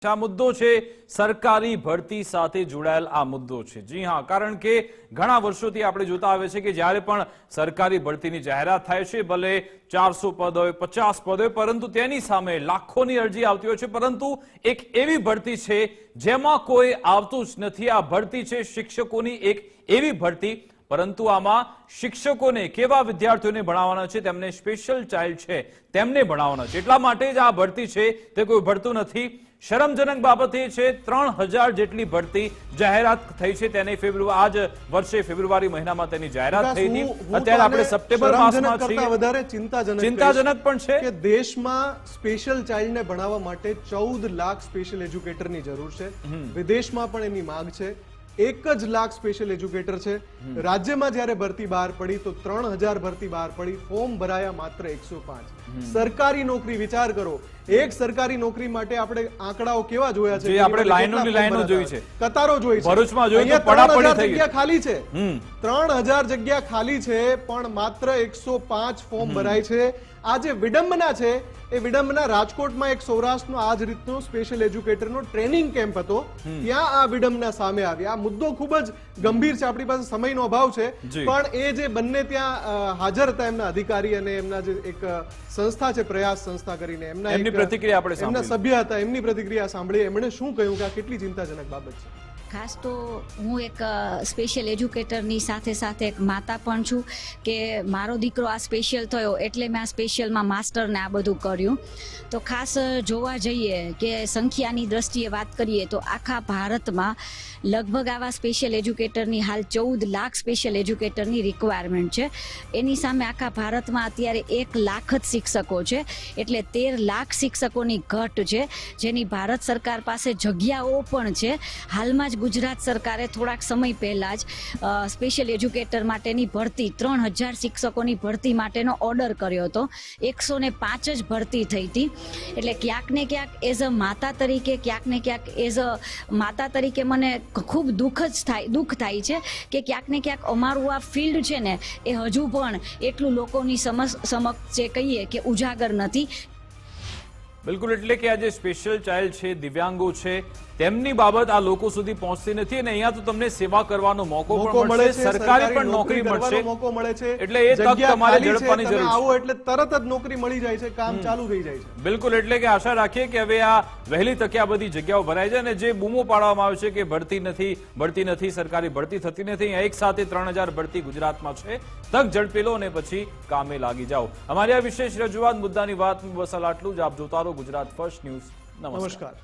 આ મુદ્દો છે સરકારી ભરતી સાથે જોડાયેલ આ મુદ્દો છે। જી હા, કારણ કે ઘણા વર્ષોથી આપણે જોતા આવે છે કે જ્યારે પણ સરકારી ભરતીની જાહેરાત થાય છે, ભલે 400 પદ હોય, 50 પદ હોય, પરંતુ તેની સામે લાખોની અરજી આવતી હોય છે, પરંતુ એક એવી ભરતી છે જેમાં કોઈ આવતું જ નથી। આ ભરતી છે શિક્ષકોની એક એવી ભરતી, પરંતુ આમાં શિક્ષકોને કેવા વિદ્યાર્થીઓને ભણાવવાના છે, તેમને સ્પેશિયલ ચાઇલ્ડ છે તેમને ભણાવવાના છે, એટલા માટે જ આ ભરતી છે તે કોઈ ભરતું નથી। શરમજનક બાબત એ છે 3000 જેટલી ભરતી જાહેરાત થઈ છે, તેની આ જ વર્ષે ફેબ્રુઆરી મહિનામાં તેની જાહેરાત થઈ હતી। અત્યારે આપણે સપ્ટેમ્બર માસમાં છીએ। વધારે ચિંતાજનક પણ છે કે દેશમાં સ્પેશિયલ ચાઇલ્ડને ભણાવવા માટે 14 લાખ સ્પેશિયલ એજ્યુકેટરની જરૂર છે। વિદેશમાં પણ એની માંગ છે। 1 જ લાખ સ્પેશિયલ એજ્યુકેટર છે। રાજ્યમાં જ્યારે ભરતી બહાર પડી તો 3000 ભરતી બહાર પડી, ફોર્મ ભરાયા માત્ર 105। સરકારી નોકરી વિચાર કરો, એક સરકારી નોકરી માટે આપણે આંકડાઓ કેવા જોયા છે, આપણે લાઈનો જોઈ છે, કતારો જોઈ છે, ભરૂચમાં જોઈ તો પડાપડી થઈ જગ્યા ખાલી છે। 3000 જગ્યા ખાલી છે, પણ માત્ર 105 ફોર્મ ભરાય છે। આ જે વિડંબના છે એ વિડંબના રાજકોટમાં એક સૌરાષ્ટ્રનો આ જ રીતનો સ્પેશિયલ એજ્યુકેટરનો ટ્રેનિંગ કેમ્પ હતો, ત્યાં આ વિડંબના સામે આવી। આ મુદ્દો ખૂબ જ ગંભીર છે, આપણી પાસે સમયનો અભાવ છે, પણ એ જે બંને ત્યાં હાજર હતા, એમના અધિકારી અને એમના જે એક સંસ્થા છે પ્રયાસ સંસ્થા કરીને, એમની પ્રતિક્રિયા આપણે એમના સભ્ય હતા, એમની પ્રતિક્રિયા સાંભળી, એમણે શું કહ્યું કે આ કેટલી ચિંતાજનક બાબત છે। ખાસ તો હું એક સ્પેશિયલ એજ્યુકેટરની સાથે સાથે એક માતા પણ છું કે મારો દીકરો આ સ્પેશિયલ થયો એટલે મેં આ સ્પેશિયલમાં માસ્ટરને આ બધું કર્યું। તો ખાસ જોવા જઈએ કે સંખ્યાની દ્રષ્ટિએ વાત કરીએ તો આખા ભારતમાં લગભગ આવા સ્પેશિયલ એજ્યુકેટરની હાલ 14 લાખ સ્પેશિયલ એજ્યુકેટરની રિક્વાયરમેન્ટ છે। એની સામે આખા ભારતમાં અત્યારે 1 લાખ જ શિક્ષકો છે, એટલે 13 લાખ શિક્ષકોની ઘટ છે, જેની ભારત સરકાર પાસે જગ્યાઓ પણ છે। હાલમાં જ ગુજરાત સરકારે થોડાક સમય પહેલા જ સ્પેશિયલ એજ્યુકેટર માટેની ભરતી 3000 શિક્ષકોની ભરતી માટેનો ઓર્ડર કર્યો હતો। 105 જ ભરતી થઈ હતી। એટલે ક્યાંક ને ક્યાંક એઝ અ માતા તરીકે, ક્યાંક ને ક્યાંક એઝ અ માતા તરીકે મને ખૂબ દુઃખ થાય છે કે ક્યાંક ને ક્યાંક અમારું આ ફિલ્ડ છે ને એ હજુ પણ એટલું લોકોની સમક્ષ જે કહીએ કે ઉજાગર નથી। બિલકુલ, એટલે કે આ જે સ્પેશિયલ ચાઇલ્ડ છે, દિવ્યાંગો છે, તેમની બાબત આ લોકો સુધી પહોંચતી નથી અને અહીંયા તો તમને સેવા કરવાનો મોકો પણ મળે છે, સરકારી પણ નોકરી મળશે, મોકો મળે છે, એટલે એ તક તમારે ઝડપવાની જરૂર છે। આવો એટલે તરત જ નોકરી મળી જાય છે, કામ ચાલુ થઈ જાય છે। બિલકુલ, એટલે કે આશા રાખીએ કે હવે આ વહેલી તકે આ બધી જગ્યાઓ ભરાય છે અને જે બૂમો પાડવામાં આવે છે કે ભરતી નથી, સરકારી ભરતી થતી નથી, એક સાથે 3000 ભરતી ગુજરાતમાં છે, તક ઝડપી લો અને પછી કામે લાગી જાઓ। અમારી આ વિશેષ રજૂઆત મુદ્દાની વાત બસ આટલું જ। આપ જોતા રહો ગુજરાત ફર્સ્ટ ન્યૂઝ। નમસ્કાર।